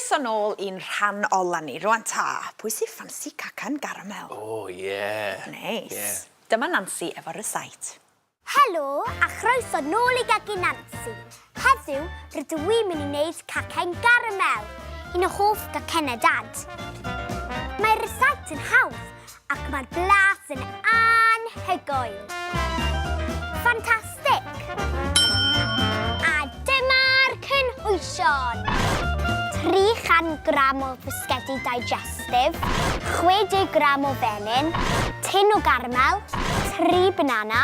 Croeso nôl i'n rhan ola ni. Rwan ta, pwy sy'n ffansi Cacen Garamel? Oh, yeah. Neis. Yeah. Dyma Nansi efo recite. Helo a chroeso nôl I Gagi Nansi. Heddiw, rydw i'n mynd I wneud Cacen Garamel, un o hoff gacennau dad. Mae'r recite yn hawdd ac mae'r blas yn anhygoel. Ffantastig! A dyma'r cynhwysion. 300 gram o fisgedi digestif, 60 gram o fenyn, tin o garamel, 3 banana,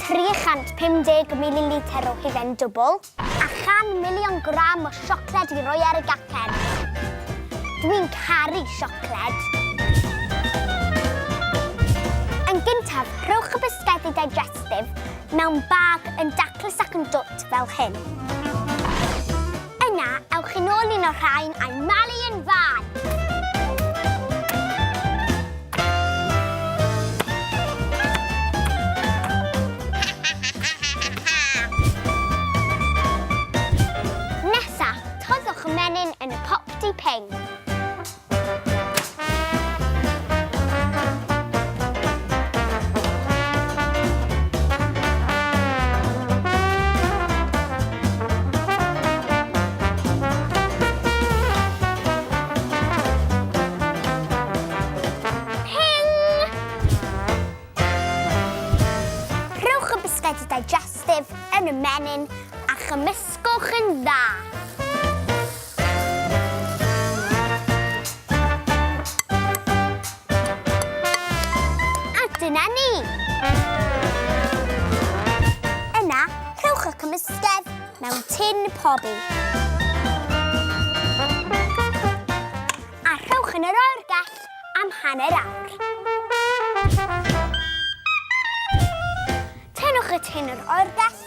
350 ml o hufen dwbl, a 100,000 gram o siocled I roi ar y gacen. Dwi'n caru siocled. Yn gyntaf, rhowch y bisgedi digestif mewn bag yn daclus ac yn dwt fel hyn. Yna, ewch yn ôl un o'r rhain a'i malu yn fan. Nesa, toddwch y menyn yn y popty ping. Digestif yn y menyn a chymysgwch yn dda. A dyna ni. Yna, rhowch y cymysgedd mewn tin pobi. A rhowch yn yr oergell am hanner awr. Tynwch y tin yr oergell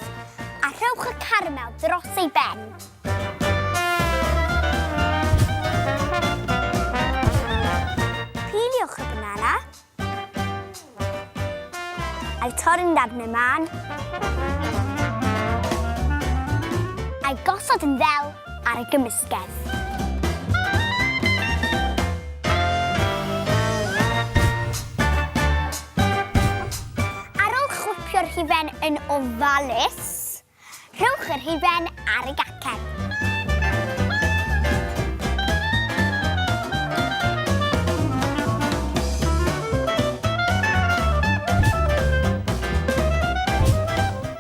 a rhowch y caramel dros ei ben. Piliwch y banana a'i torri'n darn y man a'i gosod yn ddel ar y gymysgedd. Ar hufen yn ofalus, rhowch yr hufen ar y gacen.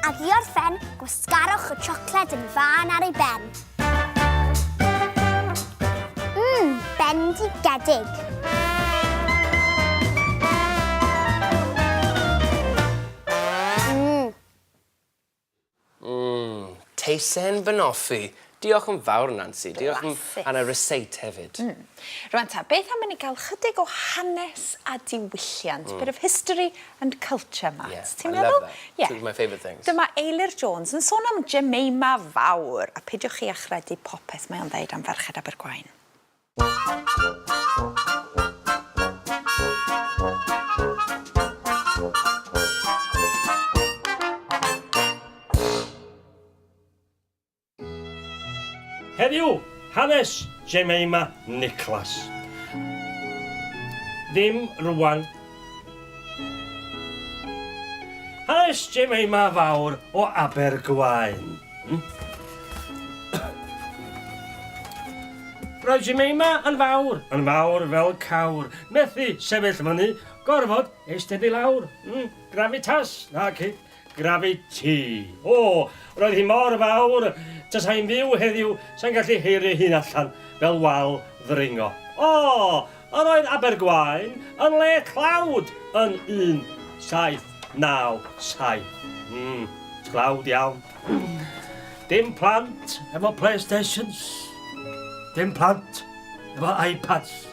Ac I orffen, gwasgarwch y siocled yn fan ar ei ben. Bendigedig. Cacen fy noffi. Diolch yn fawr, Nansi. Diolch yn y recite hefyd. Rwan ta, beth am i ni gael chydig o hanes a diwylliant? Bit of history and culture, Matt. Yeah, Ti'n I meddwl? love that. Two of my favourite things. Dyma Eilir Jones yn sôn am Gemima fawr, a peidiwch chi achredu popeth mae o'n ddeud am ferched Abergwaun. Heddiw, hanes Gemima Nicholas. Ddim rwan. Hanes Gemima fawr o Abergwaun. Roedd Gemima yn fawr fel cawr. Methu sefyll fyny, gorfod eistedd I lawr. Gravitas, nac I, gravity. O, roedd hi mor fawr, tas ha'n fyw heddiw, sa'n gallu heirio hun allan fel wal ddringo. O, yn oedd Abergwaun yn le clawd yn 1797. Clawd iawn. Dim plant efo PlayStations. Dim plant efo iPads.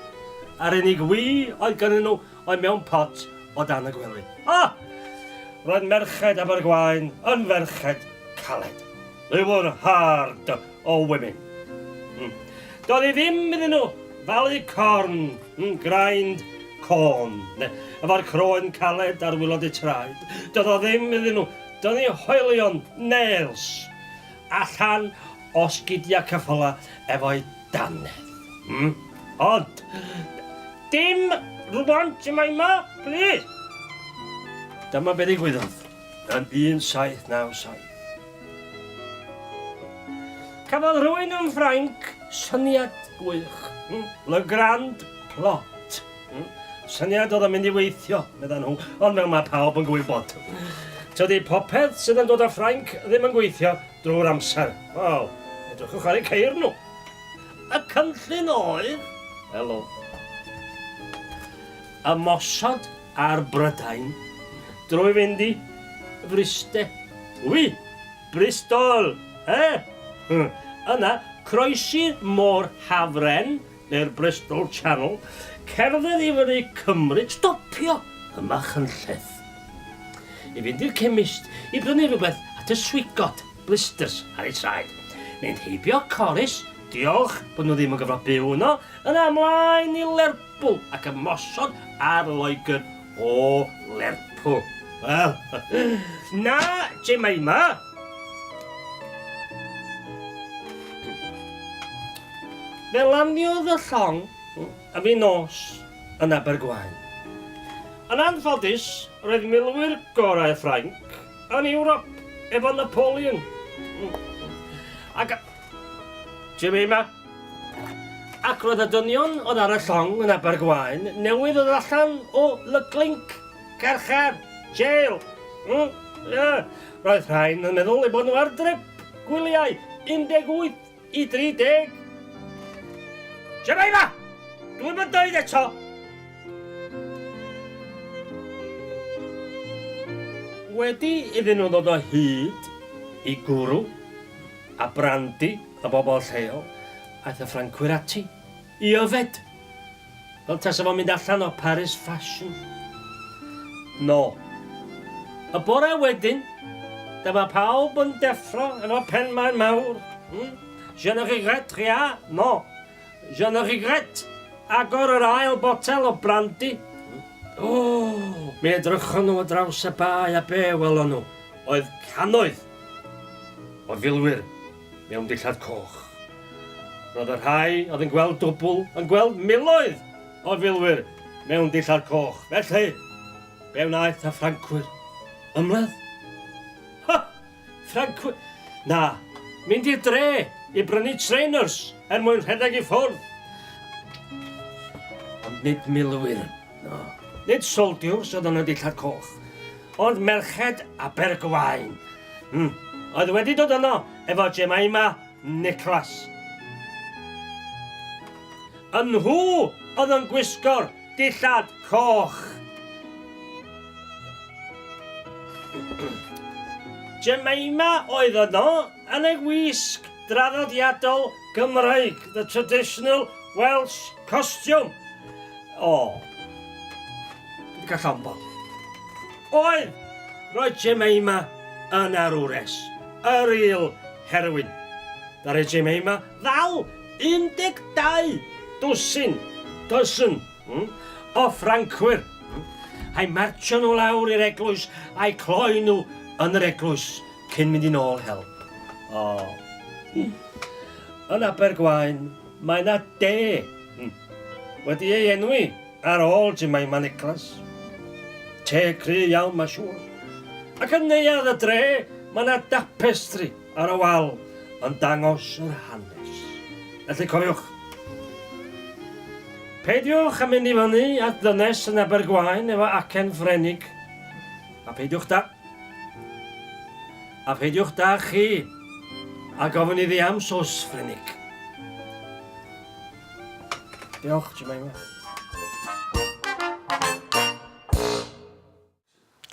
A'r unig wi oedd gynnyn nhw oedd mewn pot o dan y gwely. Roedd merched Abergwaun yn ferched caled. They were hard o women. Doedd I ddim iddyn nhw falu corn, grind corn, efo'r croen caled ar wylod I traed. Doedd o ddim iddyn nhw, doedd I hoelion nails, allan o sgidia ceffyla efo'i danedd. Ond, dim rwan, Gemima, please. Dyma be ddigwyddodd yn 1797. Cafodd rhywun yn Ffrainc syniad gwych. Le Grand Plot. Syniad oedd yn mynd i weithio, meddan nhw, ond fel mae pawb yn gwybod. Tydi popeth sydd yn dod â Ffrainc ddim yn gweithio drwy'r amser. Wel, edrychwch ar eu ceir nhw. Y cynllun oedd, helo, ymosod ar Brydain drwy fynd i Fryste. Wy, Bristol, Yna, croesi'r môr Hafren, neu'r Bristol Channel, cerdded i fyny Cymru, stopio ym Machynlleth. I fynd i'r chemist i brynu rhywbeth at y swigod, blisters ar ei traed. Neu'n heibio Corus, diolch bod nhw ddim yn gyfro byw yno, yn amlaen i Lerpwl ac ymosod ar Loegr o Lerpwl. Wel, na, Gemima. Fe laniodd y llong a fi nos yn Abergwaun. Yn anffodus, roedd milwyr gorau Ffrainc yn Ewrop efo Napoleon. Ac Gemima. Ac roedd y dynion oedd ar y llong yn Abergwaun newydd oedd allan o Lyglinc, Carchar, Jail. Roedd rhain yn meddwl eu bod nhw ar drip gwyliau 18 i 30. Gemima! Dwi'n mynd dweud eto! Wedi iddyn nhw ddod o hyd i gwrw, a brandi, a bobl lleol, aeth y Ffrancwyr ati i yfed. Fel tasa fo'n mynd allan o Paris Fashion. No. Y bore wedyn, dyma pawb yn deffro efo pen maen mawr. Je ne regrette rien, no. Je ne regrette. Agor yr ail botel o brandi. Mi edrychon nhw o draws y bai a be welon nhw. Oedd cannoedd o filwyr mewn dillad coch. Roedd y rhai oedd yn gweld dwbl yn gweld miloedd o filwyr mewn dillad coch. Felly, be wnaeth y Ffrancwyr? Ymledd? Ha! Ffrancwyr? Na, mynd i'r dre i brynu trainers mwyn rhedeg i ffwrdd. Ond nid milwyr, no. Nid soldiwrs oedd yn y dillad coch, ond merched Abergwaun. Oedd wedi dod yno efo Gemima Nicholas. Yn nhw oedd yn gwisgo'r dillad coch. Gemima oedd yno yn ei wisg draddodiadol Cymraeg, the traditional Welsh costume. Dwi'n cael llombo. Oedd, roedd Gemima yn arwres, yr real heroin. Ddaru Gemima ddal 12 dwsin o Ffrancwyr. A'i martio nhw lawr i'r eglwys a'i cloi nhw yn yr eglwys cyn mynd i nôl help. Yn Abergwaun, mae yna de wedi ei enwi ar ôl Gemima Nicholas. Te cry iawn, mae siŵr. Ac yn neuadd y dre, mae yna dapestri ar y wal yn dangos yr hanes. Felly cofiwch. Peidiwch am mynd i fyny at ddynes yn Abergwaun efo acen ffrenig. A peidiwch da. A peidiwch da chi. A gofyn iddi am sos ffrenig. Diolch, Gemima.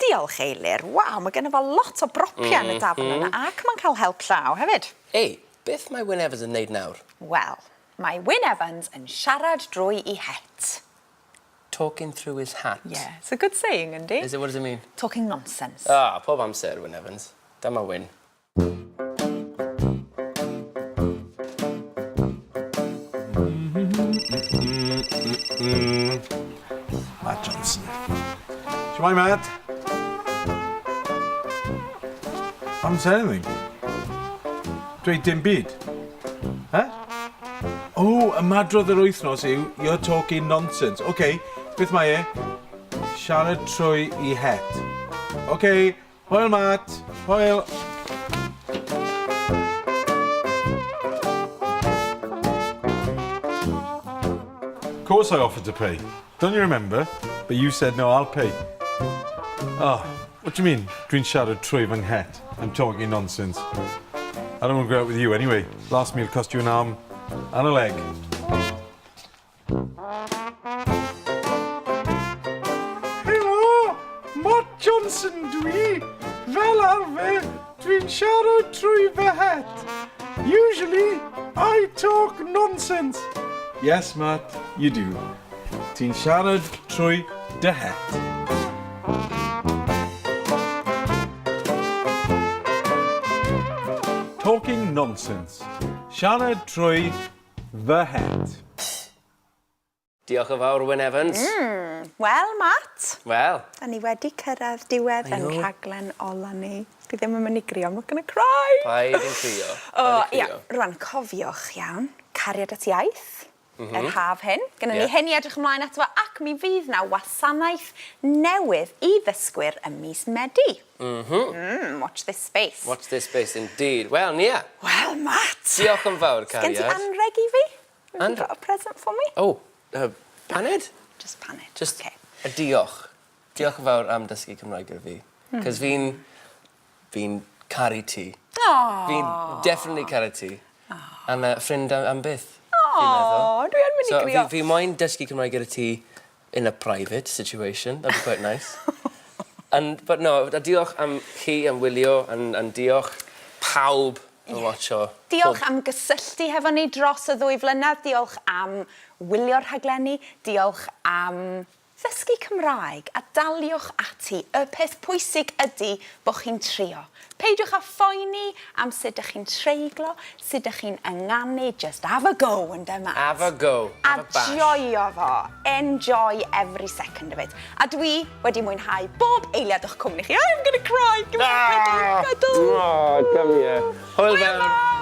Diolch, Eilir. Waw, mae gen i fo lot o bropiau yn y daflen yna, ac mae'n cael help llaw hefyd. Ei, beth mae Wynne Evans yn neud nawr? Wel, mae Wynne Evans yn siarad drwy I het. Talking through his hat. Yeah, it's a good saying, yndi? What does it mean? Talking nonsense. Pob amser, Wynne Evans. Dyma Wynne. Matt Johnson. Shall I, Matt? I haven't said anything. Dweud dim byd. Huh? O, ymadrodd yr wythnos yw, you're talking nonsense. OK, beth mae e? Siarad trwy I het. OK, hwyl Matt, hwyl. Of course I offered to pay. Don't you remember? But you said no, I'll pay. Oh, what do you mean? Dwi'n siarad trwy fy nghet. I'm talking nonsense. I don't want to go out with you anyway. Last meal cost you an arm and a leg. Helo, Matt Johnson dwi. Fel arfer, dwi'n siarad trwy fy het. Usually, I talk nonsense. Yes, Matt, you do. Ti'n siarad trwy dy het. Talking nonsense. Siarad trwy fy het. Diolch yn fawr, Wynne Evans. Wel, Matt, Wel, da ni wedi cyrraedd diwedd yn rhaglen ola ni. Dwi ddim yn mynd I grio, I'm not gonna cry. paid yn crio. O, ia, rwan, cofiwch iawn, cariad at iaith, yr haf hyn. Gyda ni hyn I edrych ymlaen ato fo, ac mi fydd na wasanaeth newydd I ddysgwyr ym mis Medi. Watch this space. Watch this space, indeed. Wel, Nia, Wel, Matt. diolch yn fawr, Gen ti cariad. anreg I fi? Have you Anreg? got a present for me? O, paned? Just paned. Just Okay. y diolch. Diolch yn fawr am dysgu Cymraeg gyda fi. Cos fi'n caru ti. Fi'n definitely caru ti. A'n ffrind am byth. O, dwi yn mynd I So grio. fi moyn dysgu Cymraeg gyda ti in a private situation. That'd be quite nice. But no, a diolch am chi, am wylio, and diolch pawb yn watcho. Diolch am gysylltu hefo ni dros y 2 flynedd. Diolch am wylio'r rhaglenni. Diolch am ddysgu Cymraeg a daliwch ati. Y peth pwysig ydy bod chi'n trio. Peidiwch â phoeni am sut ydych chi'n treiglo, sut ydych chi'n ynganu. Just have a go, and dyma. Have a go. Have a bash. A joio fo. Enjoy every second of it. A dwi wedi mwynhau bob eiliad o'ch cwmni chi. I'm gonna cry. Give me a cuddle. Oh, come here. Hwyl Hwyl fawr. fawr.